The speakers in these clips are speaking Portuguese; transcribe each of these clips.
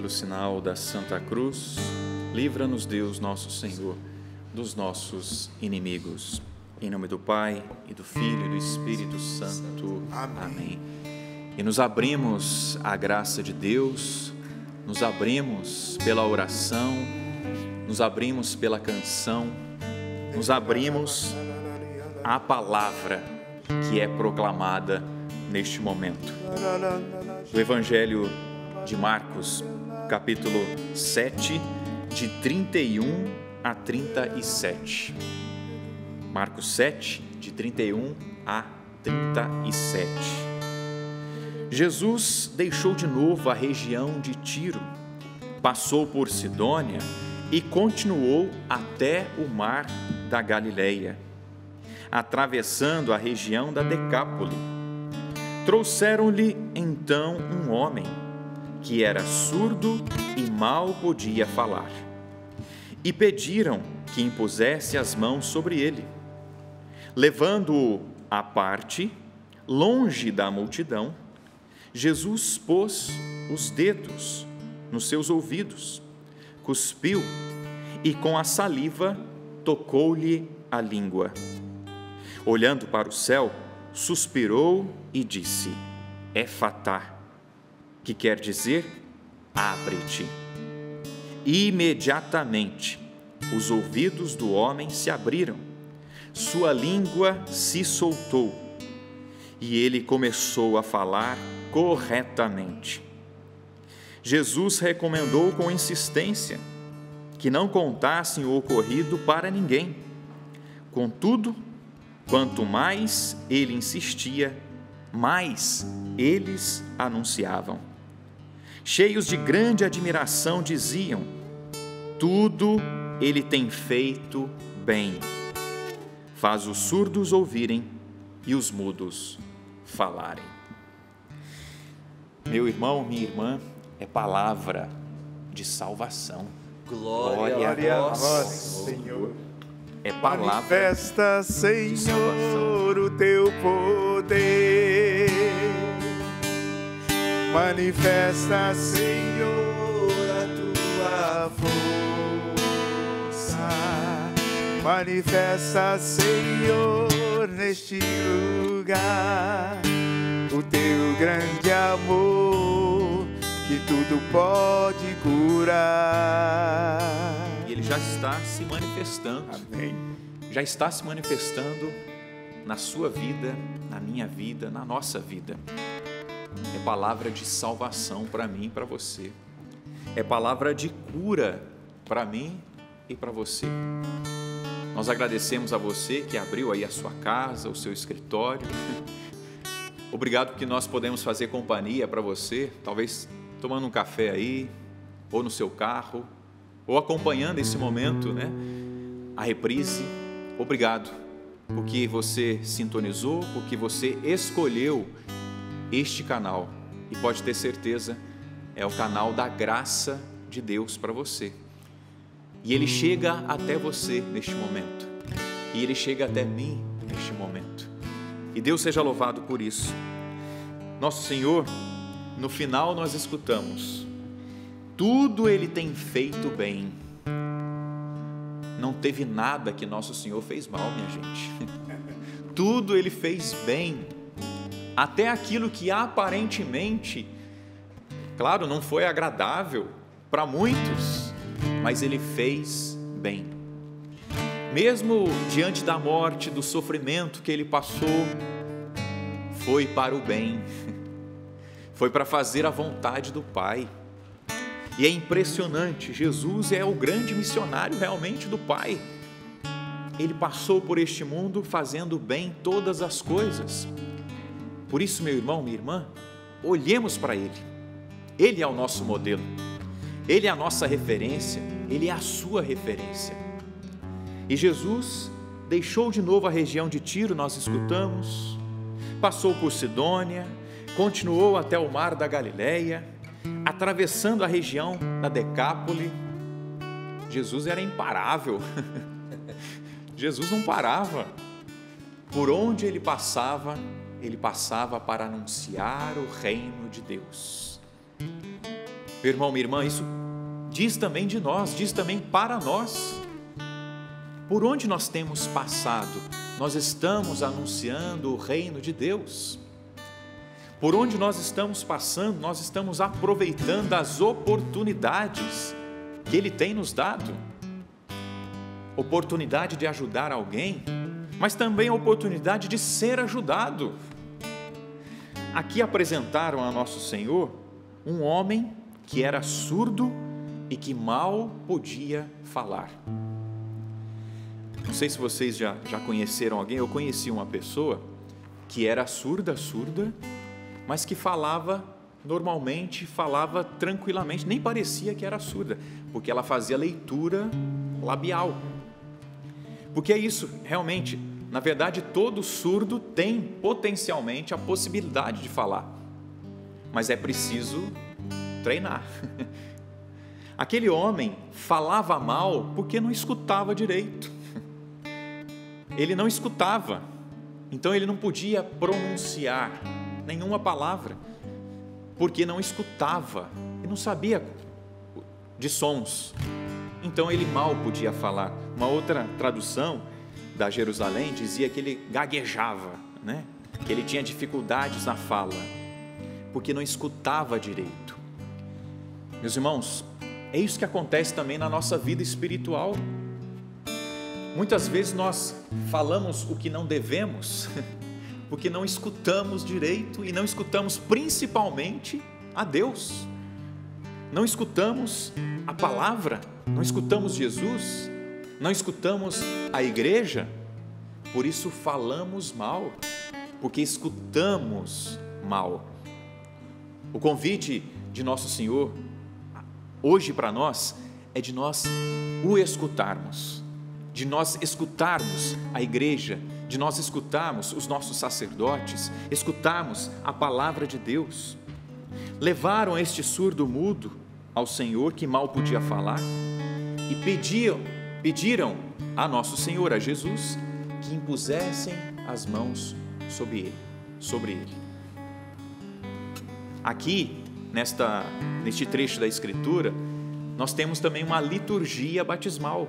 pelo sinal da Santa Cruz, livra-nos Deus nosso Senhor dos nossos inimigos. Em nome do Pai, e do Filho e do Espírito Santo. Amém. E nos abrimos à graça de Deus, nos abrimos pela oração, nos abrimos pela canção, nos abrimos à palavra que é proclamada neste momento. O Evangelho de Marcos, capítulo 7, de 31 a 37. Marcos 7, de 31 a 37. Jesus deixou de novo a região de Tiro, passou por Sidônia e continuou até o mar da Galileia, atravessando a região da Decápole. Trouxeram-lhe então um homem que era surdo e mal podia falar, e pediram que impusesse as mãos sobre ele. Levando-o à parte, longe da multidão, Jesus pôs os dedos nos seus ouvidos, cuspiu e com a saliva tocou-lhe a língua. Olhando para o céu, suspirou e disse: Efatá, que quer dizer, abre-te. Imediatamente, os ouvidos do homem se abriram, sua língua se soltou e ele começou a falar corretamente. Jesus recomendou com insistência que não contassem o ocorrido para ninguém. Contudo, quanto mais ele insistia, mais eles anunciavam. Cheios de grande admiração, diziam: tudo ele tem feito bem. Faz os surdos ouvirem e os mudos falarem. Meu irmão, minha irmã, é palavra de salvação. Glória a vós, Senhor. É palavra. Manifesta, Senhor, o teu poder. Manifesta, Senhor, a tua força. Manifesta, Senhor, neste lugar o teu grande amor, que tudo pode curar. E ele já está se manifestando. Amém. Já está se manifestando na sua vida, na minha vida, na nossa vida. É palavra de salvação para mim e para você. É palavra de cura para mim e para você. Nós agradecemos a você que abriu aí a sua casa, o seu escritório. Obrigado porque nós podemos fazer companhia para você, talvez tomando um café aí, ou no seu carro, ou acompanhando esse momento, né? A reprise. Obrigado porque você sintonizou, porque você escolheu este canal. E pode ter certeza, é o canal da graça de Deus para você. E ele chega até você neste momento. E ele chega até mim neste momento. E Deus seja louvado por isso. Nosso Senhor, no final nós escutamos: tudo ele tem feito bem. Não teve nada que nosso Senhor fez mal, minha gente. Tudo ele fez bem. Até aquilo que aparentemente, claro, não foi agradável para muitos, mas ele fez bem. Mesmo diante da morte, do sofrimento que ele passou, foi para o bem, foi para fazer a vontade do Pai. E é impressionante, Jesus é o grande missionário realmente do Pai. Ele passou por este mundo fazendo bem todas as coisas. Por isso, meu irmão, minha irmã, olhemos para Ele. Ele é o nosso modelo, Ele é a nossa referência, Ele é a sua referência. E Jesus deixou de novo a região de Tiro, nós escutamos, passou por Sidônia, continuou até o mar da Galileia, atravessando a região da Decápole. Jesus era imparável, Jesus não parava. Por onde ele passava para anunciar o reino de Deus. Meu irmão, minha irmã, isso diz também de nós, diz também para nós. Por onde nós temos passado, nós estamos anunciando o reino de Deus. Por onde nós estamos passando, nós estamos aproveitando as oportunidades que Ele tem nos dado. Oportunidade de ajudar alguém, mas também a oportunidade de ser ajudado. Aqui apresentaram a Nosso Senhor um homem que era surdo e que mal podia falar. Não sei se vocês já conheceram alguém. Eu conheci uma pessoa que era surda, mas que falava normalmente, falava tranquilamente, nem parecia que era surda, porque ela fazia leitura labial. Porque é isso, realmente, na verdade, todo surdo tem potencialmente a possibilidade de falar, mas é preciso treinar. Aquele homem falava mal porque não escutava direito. Ele não escutava, então ele não podia pronunciar nenhuma palavra, porque não escutava, ele não sabia de sons, então ele mal podia falar. Uma outra tradução da Jerusalém dizia que ele gaguejava, né? Que ele tinha dificuldades na fala, porque não escutava direito. Meus irmãos, é isso que acontece também na nossa vida espiritual. Muitas vezes nós falamos o que não devemos, porque não escutamos direito e não escutamos principalmente a Deus. Não escutamos a palavra, não escutamos Jesus, não escutamos a igreja, por isso falamos mal, porque escutamos mal. O convite de Nosso Senhor hoje para nós é de nós o escutarmos, de nós escutarmos a igreja, de nós escutarmos os nossos sacerdotes, escutarmos a palavra de Deus. Levaram este surdo mudo ao Senhor, que mal podia falar, e pediram a Nosso Senhor, a Jesus, que impusessem as mãos sobre ele. Aqui, neste trecho da Escritura, nós temos também uma liturgia batismal,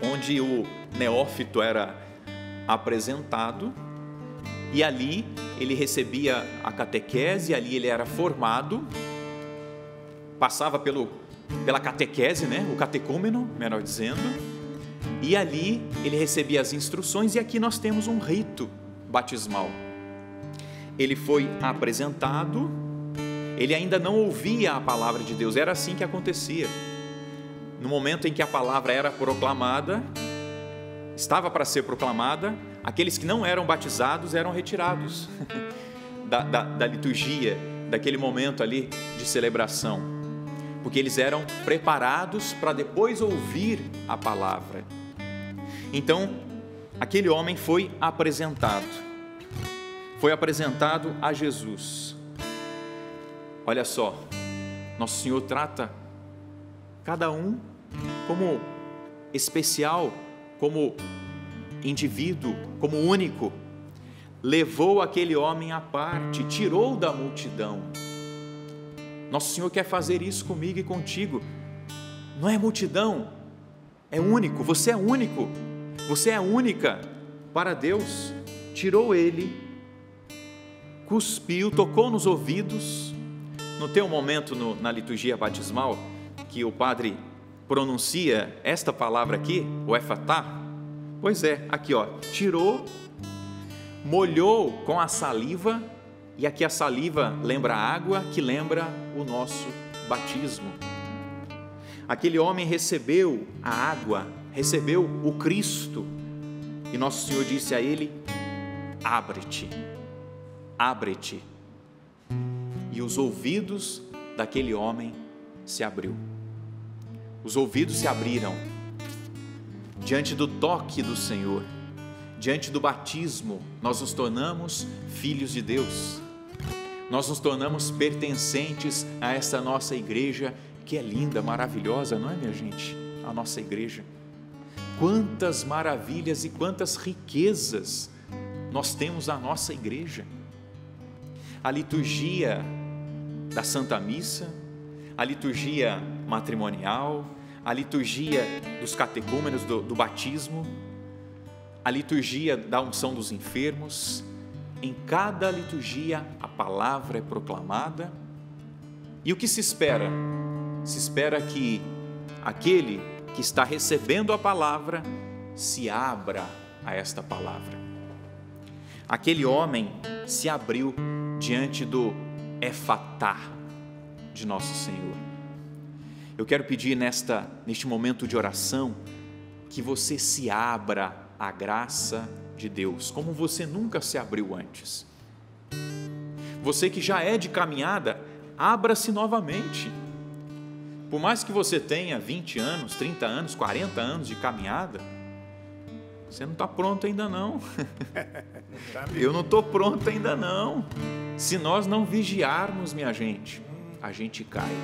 onde o neófito era apresentado e ali ele recebia a catequese, ali ele era formado, passava pela catequese, né? O catecúmeno, melhor dizendo, e ali ele recebia as instruções. E aqui nós temos um rito batismal. Ele foi apresentado, ele ainda não ouvia a palavra de Deus, era assim que acontecia. No momento em que a palavra era proclamada, estava para ser proclamada, aqueles que não eram batizados eram retirados da liturgia, daquele momento ali de celebração, porque eles eram preparados para depois ouvir a palavra. Então, aquele homem foi apresentado a Jesus. Olha só, Nosso Senhor trata cada um como especial, como indivíduo, como único. Levou aquele homem à parte, tirou da multidão. Nosso Senhor quer fazer isso comigo e contigo. Não é multidão, é único. Você é único, você é única para Deus. Tirou ele, cuspiu, tocou nos ouvidos. Não tem um momento na liturgia batismal que o padre pronuncia esta palavra aqui, o efatá? Pois é, aqui ó, tirou, molhou com a saliva, e aqui a saliva lembra a água, que lembra o nosso batismo. Aquele homem recebeu a água, recebeu o Cristo, e Nosso Senhor disse a ele: abre-te, abre-te. E os ouvidos daquele homem se abriu. Os ouvidos se abriram diante do toque do Senhor, diante do batismo. Nós nos tornamos filhos de Deus, nós nos tornamos pertencentes a essa nossa igreja, que é linda, maravilhosa, não é, minha gente? A nossa igreja, quantas maravilhas e quantas riquezas nós temos na nossa igreja. A liturgia da Santa Missa, a liturgia matrimonial, a liturgia dos catecúmenos do batismo, a liturgia da unção dos enfermos. Em cada liturgia a palavra é proclamada. E o que se espera? Se espera que aquele que está recebendo a palavra se abra a esta palavra. Aquele homem se abriu diante do Efatá de nosso Senhor. Eu quero pedir neste momento de oração que você se abra à graça de Deus, como você nunca se abriu antes. Você que já é de caminhada, abra-se novamente. Por mais que você tenha 20 anos, 30 anos, 40 anos de caminhada, você não está pronto ainda não. Eu não estou pronto ainda não. Se nós não vigiarmos, minha gente, a gente cai.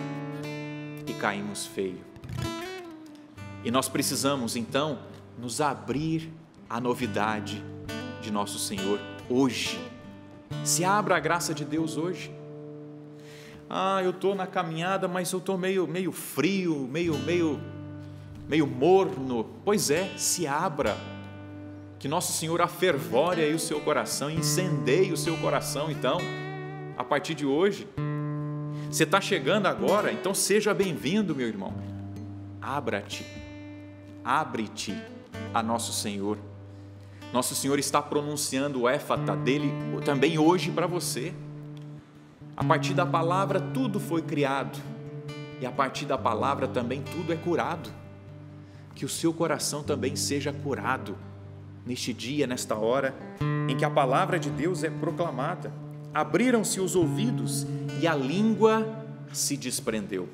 E caímos feio. E nós precisamos então nos abrir à novidade de nosso Senhor hoje. Se abra a graça de Deus hoje. Eu estou na caminhada, mas eu estou meio frio, meio morno. Pois é, se abra. Que nosso Senhor afervore aí o seu coração, incendeie o seu coração, então, a partir de hoje. Você está chegando agora, então seja bem-vindo, meu irmão. Abra-te, abre-te a nosso Senhor. Nosso Senhor está pronunciando o éfata dele também hoje para você. A partir da palavra tudo foi criado, e a partir da palavra também tudo é curado. Que o seu coração também seja curado neste dia, nesta hora em que a palavra de Deus é proclamada. Abriram-se os ouvidos e a língua se desprendeu.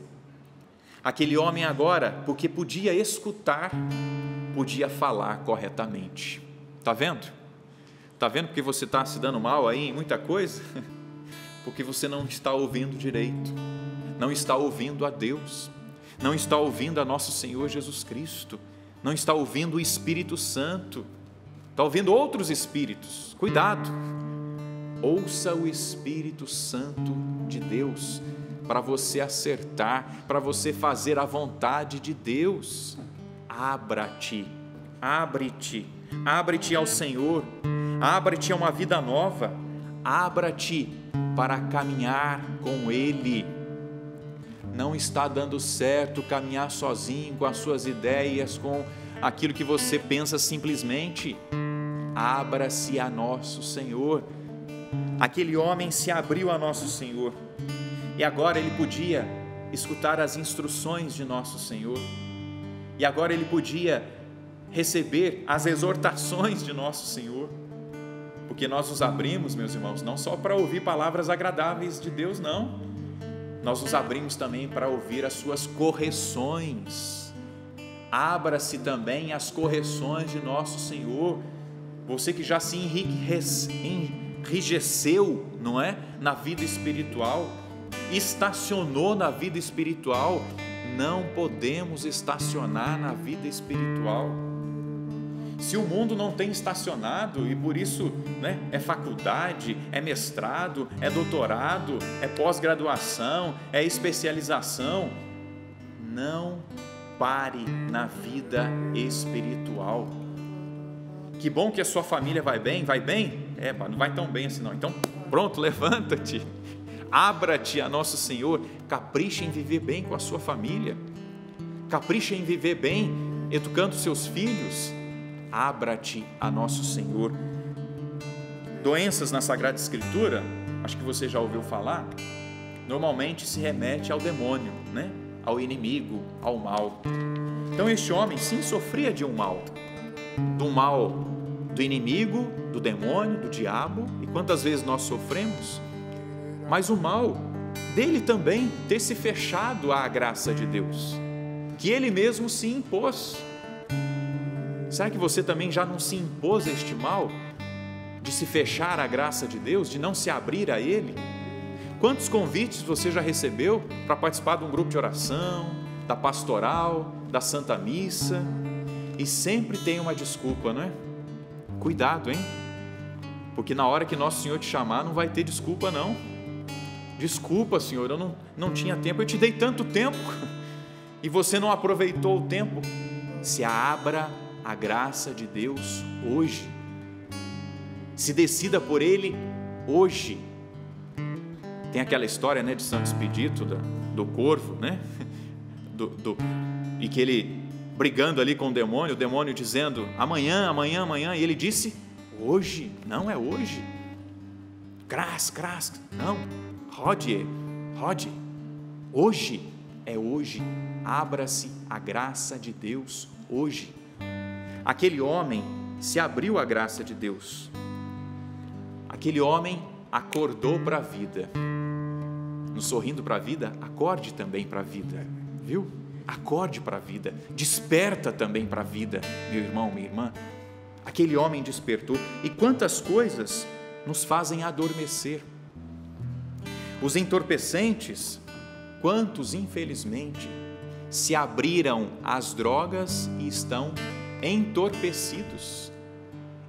Aquele homem agora, porque podia escutar, podia falar corretamente. Está vendo? Está vendo porque você está se dando mal aí em muita coisa? Porque você não está ouvindo direito, não está ouvindo a Deus, não está ouvindo a nosso Senhor Jesus Cristo, não está ouvindo o Espírito Santo, está ouvindo outros espíritos. Cuidado! Ouça o Espírito Santo de Deus para você acertar, para você fazer a vontade de Deus. Abra-te, abre-te, abre-te ao Senhor, abre-te a uma vida nova, abra-te para caminhar com Ele. Não está dando certo caminhar sozinho com as suas ideias, com aquilo que você pensa simplesmente. Abra-se a nosso Senhor. Aquele homem se abriu a nosso Senhor e agora ele podia escutar as instruções de nosso Senhor, e agora ele podia receber as exortações de nosso Senhor, porque nós nos abrimos, meus irmãos, não só para ouvir palavras agradáveis de Deus, não, nós nos abrimos também para ouvir as suas correções. Abra-se também às correções de nosso Senhor. Você que já se enrijeceu, não é? Na vida espiritual, estacionou na vida espiritual, não podemos estacionar na vida espiritual. Se o mundo não tem estacionado e por isso, né, é faculdade, é mestrado, é doutorado, é pós-graduação, é especialização, não pare na vida espiritual. Que bom que a sua família vai bem? Vai bem? Não vai tão bem assim não. Então, pronto, levanta-te, abra-te a nosso Senhor, capricha em viver bem com a sua família, capricha em viver bem, educando seus filhos, abra-te a nosso Senhor. Doenças na Sagrada Escritura, acho que você já ouviu falar, normalmente se remete ao demônio, né? Ao inimigo, ao mal. Então este homem sim sofria de um mal, do mal do inimigo, do demônio, do diabo. E quantas vezes nós sofremos? Mas o mal dele também ter se fechado à graça de Deus, que ele mesmo se impôs. Será que você também já não se impôs este mal de se fechar à graça de Deus, de não se abrir a Ele? Quantos convites você já recebeu para participar de um grupo de oração, da pastoral, da Santa Missa? E sempre tem uma desculpa, não é? Cuidado, hein? Porque na hora que Nosso Senhor te chamar, não vai ter desculpa, não. desculpa, Senhor, eu não tinha tempo, eu te dei tanto tempo e você não aproveitou o tempo. Se abra a graça de Deus hoje, se decida por Ele hoje. Tem aquela história, né, de Santo Expedito, do corvo, né, e que ele brigando ali com o demônio dizendo, amanhã, amanhã, amanhã, e ele disse, hoje, não é hoje, cras, não, rode, hoje, é hoje, abra-se a graça de Deus hoje. Aquele homem se abriu à graça de Deus, aquele homem acordou para a vida. No Sorrindo para a Vida, acorde também para a vida, viu? Acorde para a vida, desperta também para a vida, meu irmão, minha irmã. Aquele homem despertou, e quantas coisas nos fazem adormecer. Os entorpecentes, quantos infelizmente se abriram às drogas e estão entorpecidos,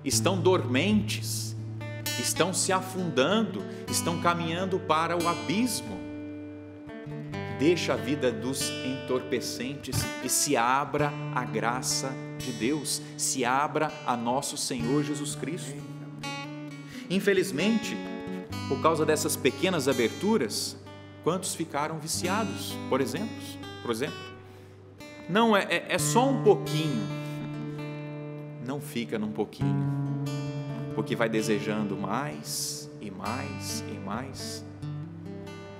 estão dormentes, estão se afundando, estão caminhando para o abismo. Deixa a vida dos entorpecentes e se abra a graça de Deus, se abra a nosso Senhor Jesus Cristo. Infelizmente, por causa dessas pequenas aberturas, quantos ficaram viciados, por exemplo? Não, é só um pouquinho. Não fica num pouquinho, porque vai desejando mais e mais e mais.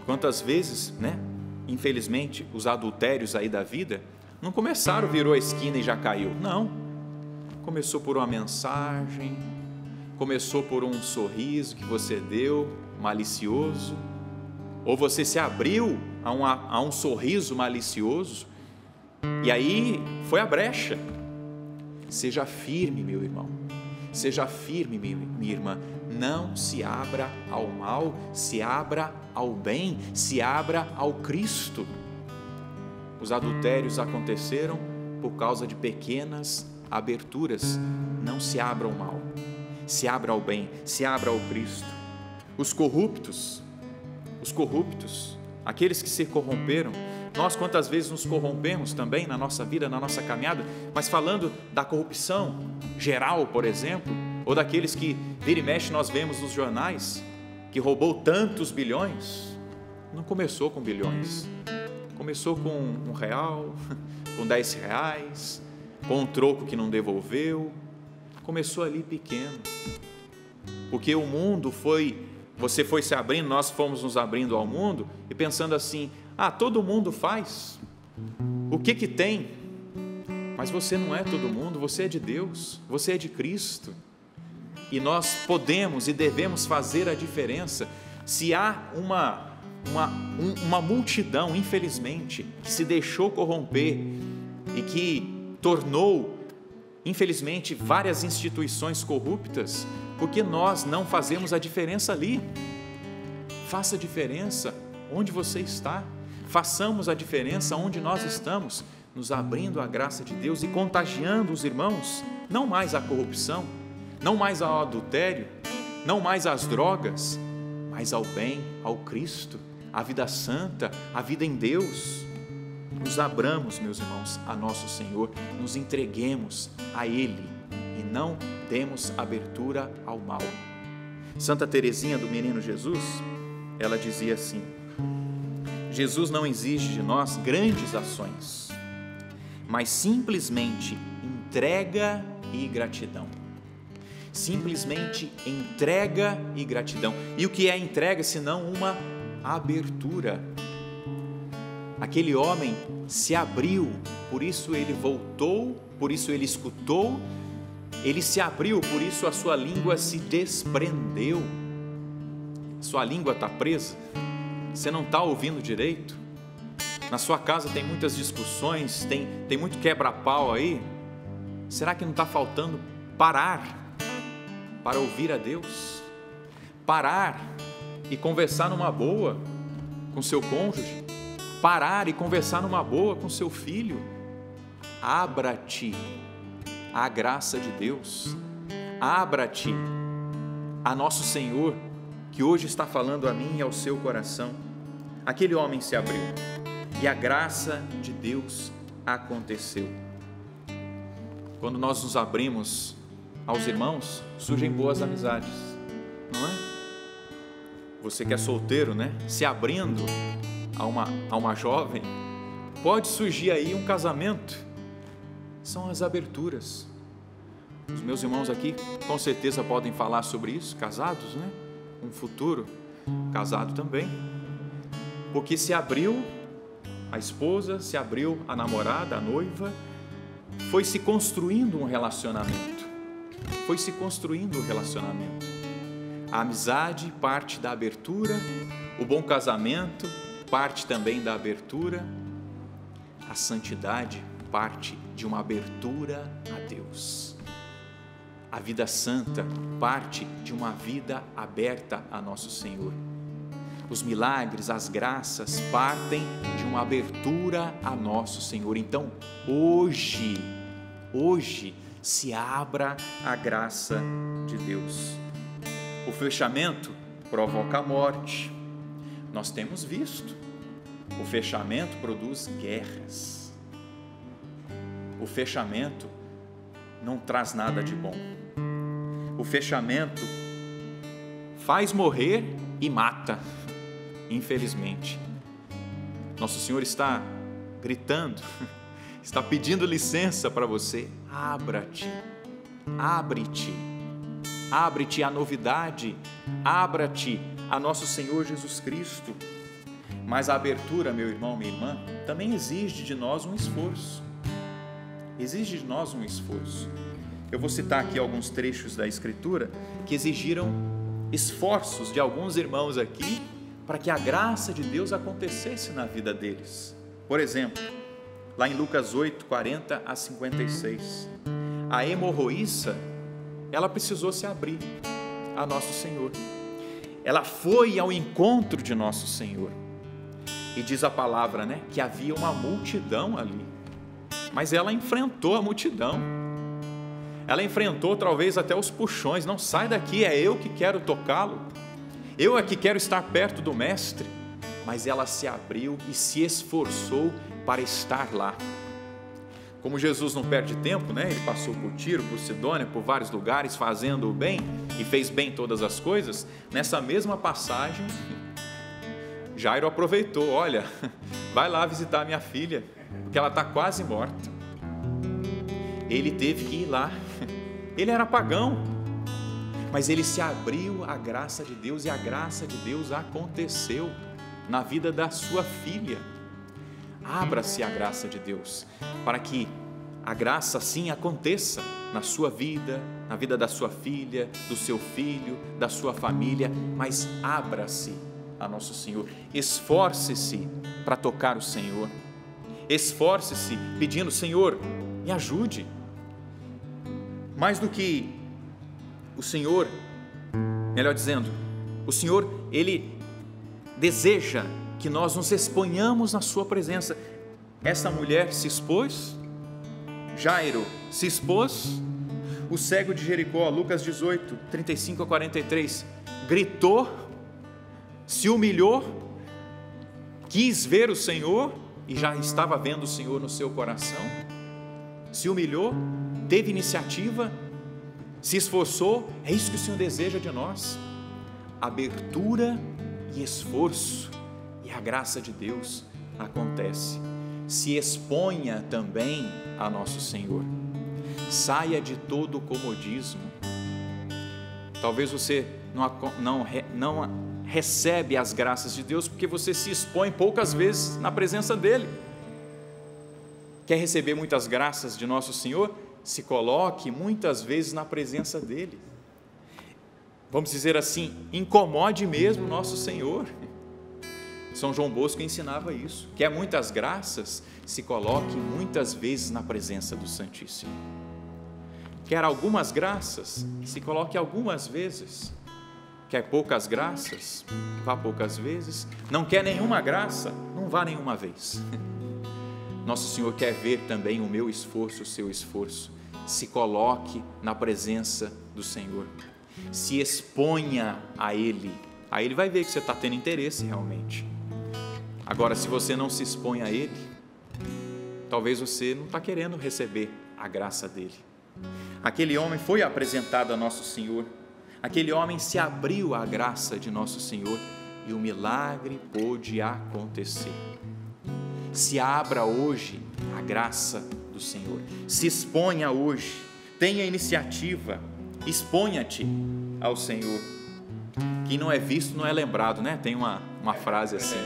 Quantas vezes, né? Infelizmente, os adultérios aí da vida não começaram, virou a esquina e já caiu. Não. Começou por uma mensagem, começou por um sorriso que você deu, malicioso, ou você se abriu a um sorriso malicioso, e aí foi a brecha. Seja firme, meu irmão, seja firme, minha irmã, não se abra ao mal, se abra ao bem, se abra ao Cristo. Os adultérios aconteceram por causa de pequenas aberturas. Não se abra ao mal, se abra ao bem, se abra ao Cristo. Os corruptos, aqueles que se corromperam, nós quantas vezes nos corrompemos também na nossa vida, na nossa caminhada, mas falando da corrupção geral, por exemplo, ou daqueles que vira e mexe nós vemos nos jornais, que roubou tantos bilhões. Não começou com bilhões, começou com R$1, com R$10, com um troco que não devolveu, começou ali pequeno, porque o mundo você foi se abrindo, nós fomos nos abrindo ao mundo, e pensando assim, todo mundo faz, o que tem? Mas você não é todo mundo, você é de Deus, você é de Cristo, e nós podemos e devemos fazer a diferença. Se há uma multidão, infelizmente, que se deixou corromper e que tornou, infelizmente, várias instituições corruptas, porque nós não fazemos a diferença ali. Faça a diferença onde você está, façamos a diferença onde nós estamos, nos abrindo à graça de Deus e contagiando os irmãos, não mais à corrupção, não mais ao adultério, não mais às drogas, mas ao bem, ao Cristo, à vida santa, à vida em Deus. Nos abramos, meus irmãos, a nosso Senhor, nos entreguemos a Ele e não demos abertura ao mal. Santa Teresinha do Menino Jesus, ela dizia assim: Jesus não exige de nós grandes ações, mas simplesmente entrega e gratidão. Simplesmente entrega e gratidão. E o que é entrega senão uma abertura? Aquele homem se abriu, por isso ele voltou, por isso ele escutou, ele se abriu, por isso a sua língua se desprendeu. Sua língua está presa? Você não está ouvindo direito? Na sua casa tem muitas discussões, tem muito quebra-pau aí. Será que não está faltando parar para ouvir a Deus? Parar e conversar numa boa com seu cônjuge, parar e conversar numa boa com seu filho. Abra-te à graça de Deus, abra-te a nosso Senhor, que hoje está falando a mim e ao seu coração. Aquele homem se abriu e a graça de Deus aconteceu. Quando nós nos abrimos aos irmãos, surgem boas amizades, não é? Você que é solteiro, né? Se abrindo a uma jovem, pode surgir aí um casamento. São as aberturas. Os meus irmãos aqui com certeza podem falar sobre isso, casados, né? Um futuro casado também. Porque se abriu a esposa, se abriu a namorada, a noiva, foi se construindo um relacionamento. Foi se construindo um relacionamento. A amizade parte da abertura, o bom casamento parte também da abertura, a santidade parte de uma abertura a Deus. A vida santa parte de uma vida aberta a nosso Senhor. Os milagres, as graças partem de uma abertura a nosso Senhor. Então, hoje, se abra a graça de Deus. O fechamento provoca a morte. Nós temos visto. O fechamento produz guerras. O fechamento não traz nada de bom. O fechamento faz morrer e mata, infelizmente. Nosso Senhor está gritando, está pedindo licença para você. Abra-te, abre-te, abre-te à novidade, abra-te a nosso Senhor Jesus Cristo. Mas a abertura, meu irmão, minha irmã, também exige de nós um esforço. Exige de nós um esforço. Eu vou citar aqui alguns trechos da Escritura que exigiram esforços de alguns irmãos aqui para que a graça de Deus acontecesse na vida deles. Por exemplo, lá em Lucas 8, 40 a 56, a hemorroíça, ela precisou se abrir a nosso Senhor. Ela foi ao encontro de nosso Senhor. E diz a palavra, né, que havia uma multidão ali. Mas ela enfrentou a multidão. Ela enfrentou talvez até os puxões. Não, sai daqui, é eu que quero tocá-lo. Eu é que quero estar perto do Mestre. Mas ela se abriu e se esforçou para estar lá. Como Jesus não perde tempo, né? Ele passou por Tiro, por Sidônia, por vários lugares, fazendo o bem e fez bem todas as coisas. Nessa mesma passagem, Jairo aproveitou, olha, vai lá visitar minha filha, porque ela está quase morta. Ele teve que ir lá. Ele era pagão, mas ele se abriu à graça de Deus e a graça de Deus aconteceu na vida da sua filha. Abra-se a graça de Deus, para que a graça assim aconteça na sua vida, na vida da sua filha, do seu filho, da sua família, mas abra-se a nosso Senhor. Esforce-se para tocar o Senhor. Esforce-se pedindo, Senhor, me ajude. Mais do que o Senhor, melhor dizendo, o Senhor, Ele deseja que nós nos exponhamos na sua presença. Essa mulher se expôs, Jairo se expôs, o cego de Jericó, Lucas 18, 35 a 43, gritou, se humilhou, quis ver o Senhor e já estava vendo o Senhor no seu coração, se humilhou, teve iniciativa, se esforçou. É isso que o Senhor deseja de nós, abertura e esforço, e a graça de Deus acontece. Se exponha também a nosso Senhor, saia de todo o comodismo. Talvez você não recebe as graças de Deus porque você se expõe poucas vezes na presença dEle. Quer receber muitas graças de nosso Senhor? Se coloque muitas vezes na presença dEle. Vamos dizer assim, incomode mesmo nosso Senhor. São João Bosco ensinava isso. Quer muitas graças? Se coloque muitas vezes na presença do Santíssimo. Quer algumas graças? Se coloque algumas vezes. Quer poucas graças? Vá poucas vezes. Não quer nenhuma graça? Não vá nenhuma vez. Nosso Senhor quer ver também o meu esforço, o seu esforço. Se coloque na presença do Senhor. Se exponha a Ele. Aí Ele vai ver que você está tendo interesse realmente. Agora, se você não se expõe a Ele, talvez você não está querendo receber a graça dEle. Aquele homem foi apresentado a Nosso Senhor, aquele homem se abriu à graça de Nosso Senhor e o milagre pôde acontecer. Se abra hoje à graça do Senhor, se exponha hoje, tenha iniciativa, exponha-te ao Senhor. Quem não é visto não é lembrado, né? Tem uma frase assim.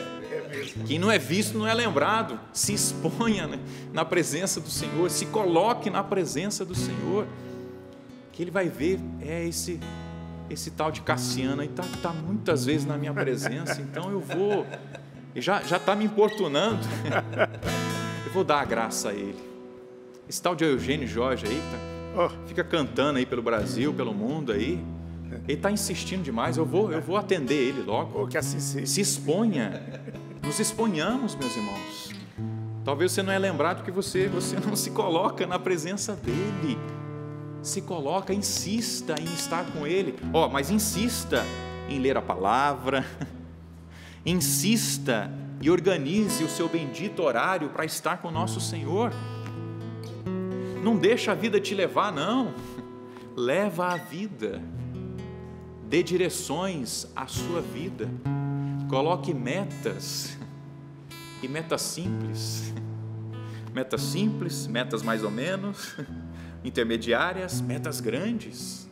Quem não é visto não é lembrado. Se exponha, né, na presença do Senhor, se coloque na presença do Senhor, que Ele vai ver, esse tal de Cassiano aí está muitas vezes na minha presença, então eu vou, já está me importunando, eu vou dar a graça a ele. Esse tal de Eugênio Jorge aí, fica cantando aí pelo Brasil, pelo mundo aí, ele está insistindo demais, eu vou atender ele logo. Que assim seja. Se exponha, nos exponhamos, meus irmãos. Talvez você não é lembrado porque você não se coloca na presença dele. Se coloca, insista em estar com Ele. Mas insista em ler a palavra, insista e organize o seu bendito horário para estar com o nosso Senhor. Não deixa a vida te levar, não. Leva a vida. Dê direções à sua vida. Coloque metas, e metas simples. Metas simples, metas mais ou menos, intermediárias, metas grandes,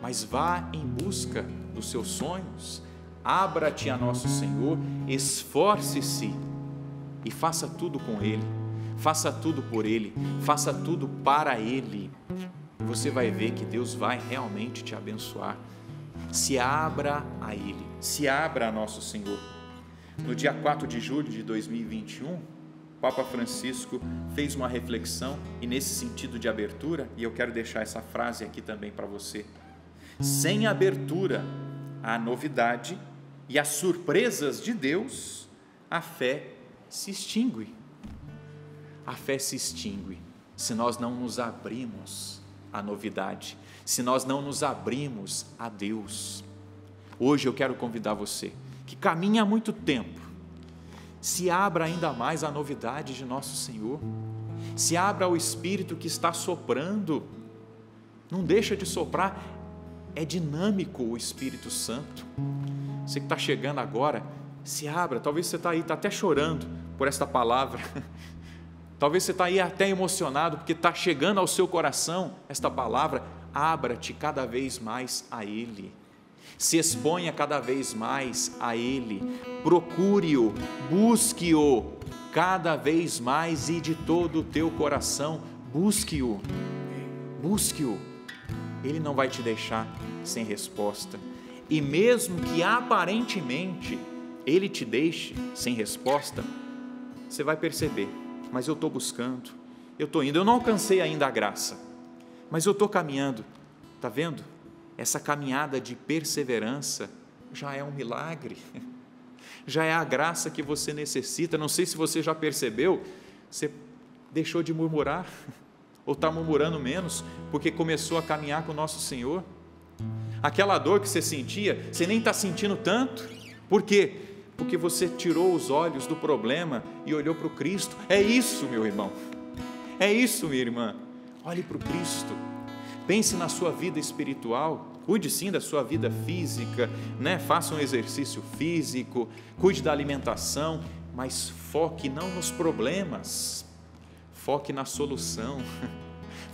mas vá em busca dos seus sonhos, abra-te a Nosso Senhor, esforce-se e faça tudo com Ele, faça tudo por Ele, faça tudo para Ele. Você vai ver que Deus vai realmente te abençoar. Se abra a Ele, se abra a Nosso Senhor. No dia 4 de julho de 2021, Papa Francisco fez uma reflexão e nesse sentido de abertura, e eu quero deixar essa frase aqui também para você: sem abertura à novidade e às surpresas de Deus, a fé se extingue. A fé se extingue se nós não nos abrimos à novidade, se nós não nos abrimos a Deus. Hoje eu quero convidar você que caminha há muito tempo, se abra ainda mais à novidade de Nosso Senhor, se abra ao Espírito que está soprando, não deixa de soprar, é dinâmico o Espírito Santo. Você que está chegando agora, se abra, talvez você está aí, está até chorando por esta palavra, talvez você está aí até emocionado, porque está chegando ao seu coração esta palavra. Abra-te cada vez mais a Ele, se exponha cada vez mais a Ele, procure-o, busque-o cada vez mais e de todo o teu coração, busque-o, busque-o. Ele não vai te deixar sem resposta, e mesmo que aparentemente Ele te deixe sem resposta, você vai perceber, mas eu estou buscando, eu estou indo, eu não alcancei ainda a graça, mas eu estou caminhando, está vendo? Essa caminhada de perseverança já é um milagre, já é a graça que você necessita. Não sei se você já percebeu, você deixou de murmurar, ou está murmurando menos, porque começou a caminhar com o nosso Senhor. Aquela dor que você sentia, você nem está sentindo tanto. Por quê? Porque você tirou os olhos do problema e olhou para o Cristo. É isso, meu irmão, é isso, minha irmã. Olhe para o Cristo. Pense na sua vida espiritual, cuide sim da sua vida física, né? Faça um exercício físico, cuide da alimentação, mas foque não nos problemas, foque na solução,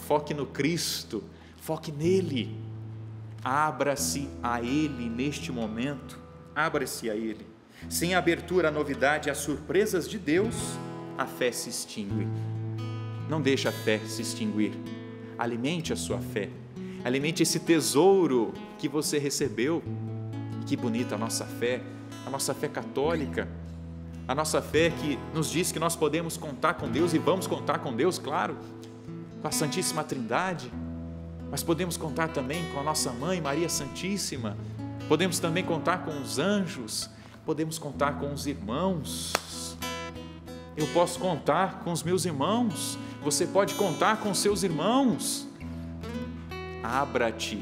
foque no Cristo, foque nele. Abra-se a Ele neste momento, abra-se a Ele. Sem abertura à novidade e às surpresas de Deus, a fé se extingue. Não deixe a fé se extinguir. Alimente a sua fé, alimente esse tesouro que você recebeu. Que bonita a nossa fé católica, a nossa fé que nos diz que nós podemos contar com Deus, e vamos contar com Deus, claro, com a Santíssima Trindade, mas podemos contar também com a nossa Mãe Maria Santíssima, podemos também contar com os anjos, podemos contar com os irmãos. Eu posso contar com os meus irmãos, você pode contar com seus irmãos. Abra-te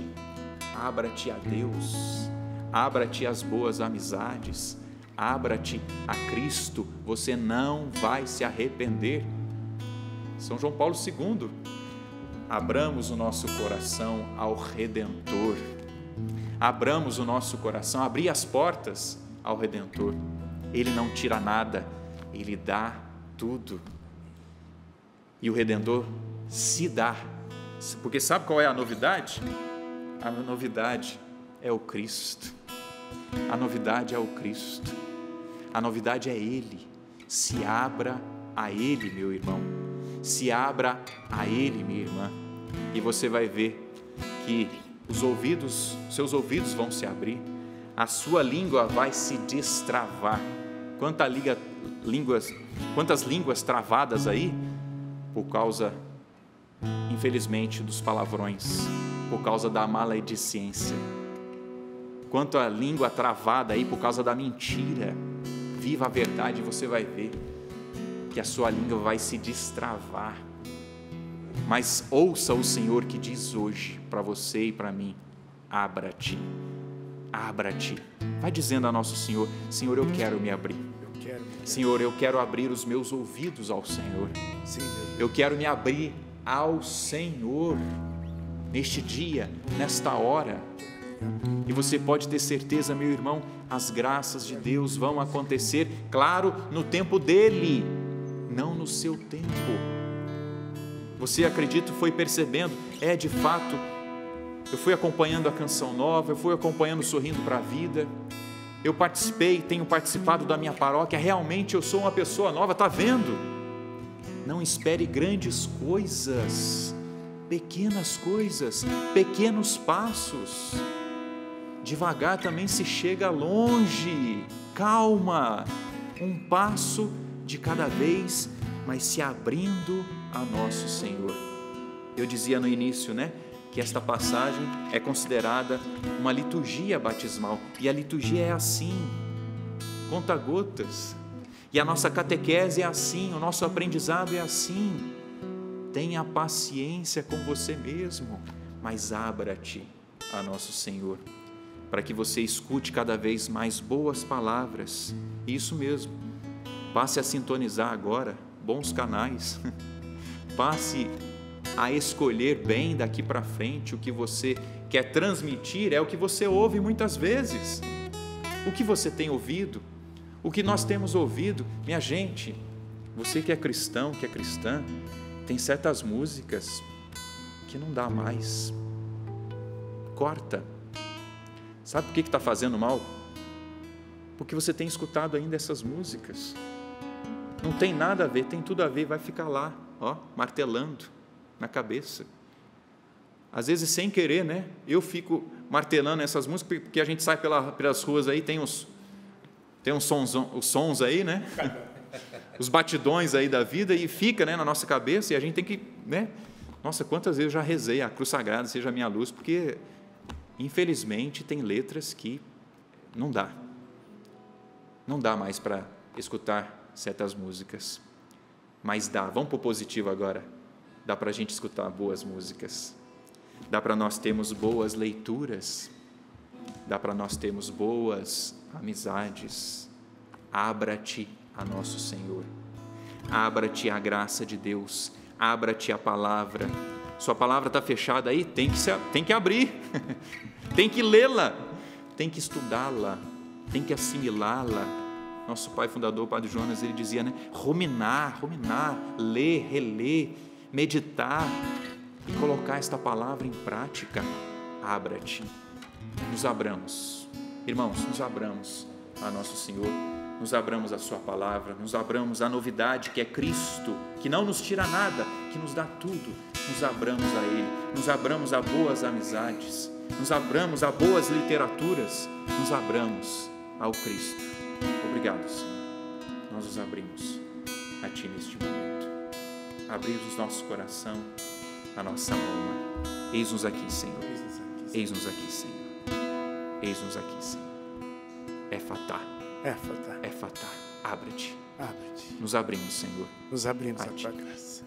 a Deus, abra-te às boas amizades, abra-te a Cristo, você não vai se arrepender. São João Paulo II, abramos o nosso coração ao Redentor, abramos o nosso coração, abrir as portas ao Redentor. Ele não tira nada, Ele dá tudo. E o Redentor se dá, porque sabe qual é a novidade? A novidade é o Cristo, a novidade é o Cristo, a novidade é Ele. Se abra a Ele, meu irmão, se abra a Ele, minha irmã, e você vai ver que seus ouvidos vão se abrir, a sua língua vai se destravar. Quantas línguas travadas aí, por causa, infelizmente, dos palavrões, por causa da maledicência. Quanta língua travada aí por causa da mentira. Viva a verdade e você vai ver que a sua língua vai se destravar. Mas ouça o Senhor que diz hoje para você e para mim: abra-te, abra-te. Vai dizendo a nosso Senhor: Senhor, eu quero me abrir. Senhor, eu quero abrir os meus ouvidos ao Senhor. Eu quero me abrir ao Senhor neste dia, nesta hora. E você pode ter certeza, meu irmão, as graças de Deus vão acontecer, claro, no tempo dele, não no seu tempo. Você, acredito, foi percebendo, de fato, eu fui acompanhando a Canção Nova, eu fui acompanhando Sorrindo para a Vida, eu participei, tenho participado da minha paróquia, realmente eu sou uma pessoa nova, está vendo? Não espere grandes coisas, pequenas coisas, pequenos passos. Devagar também se chega longe, calma, um passo de cada vez, mas se abrindo a nosso Senhor. Eu dizia no início, que esta passagem é considerada uma liturgia batismal, e a liturgia é assim, conta-gotas, e a nossa catequese é assim, o nosso aprendizado é assim. Tenha paciência com você mesmo, mas abra-te a nosso Senhor, para que você escute cada vez mais boas palavras. Isso mesmo, passe a sintonizar agora bons canais, passe a escolher bem daqui para frente. O que você quer transmitir é o que você ouve muitas vezes. O que você tem ouvido, o que nós temos ouvido. Minha gente, você que é cristão, que é cristã, tem certas músicas que não dá mais, corta. Sabe por que está fazendo mal? Porque você tem escutado ainda essas músicas. Não tem nada a ver, tem tudo a ver, vai ficar lá, martelando na cabeça. Às vezes sem querer, eu fico martelando essas músicas, porque a gente sai pelas ruas aí, tem os sons aí, os batidões aí da vida, e fica, na nossa cabeça, e a gente tem que, nossa, quantas vezes eu já rezei a cruz sagrada seja a minha luz, porque infelizmente tem letras que não dá mais para escutar certas músicas, mas vamos para o positivo agora. Dá para a gente escutar boas músicas, dá para nós termos boas leituras, dá para nós termos boas amizades. Abra-te a nosso Senhor, abra-te à graça de Deus, abra-te à palavra. Sua palavra está fechada aí, tem que abrir, tem que lê-la, tem que estudá-la, tem que assimilá-la. Nosso pai fundador, o Padre Jonas, ele dizia, ruminar, ler, reler, meditar e colocar esta palavra em prática. Abra-te, nos abramos, irmãos, nos abramos a nosso Senhor, nos abramos a sua palavra, nos abramos à novidade que é Cristo, que não nos tira nada, que nos dá tudo. Nos abramos a Ele, nos abramos a boas amizades, nos abramos a boas literaturas, nos abramos ao Cristo. Obrigado, Senhor. Nós nos abrimos a Ti neste momento. Abrimos o nosso coração, a nossa alma. Eis-nos aqui, Senhor. Eis-nos aqui, Senhor. Eis-nos aqui, Senhor. Éfatá. Éfatá. Abre-te. Nos abrimos, Senhor. Nos abrimos a Tua graça.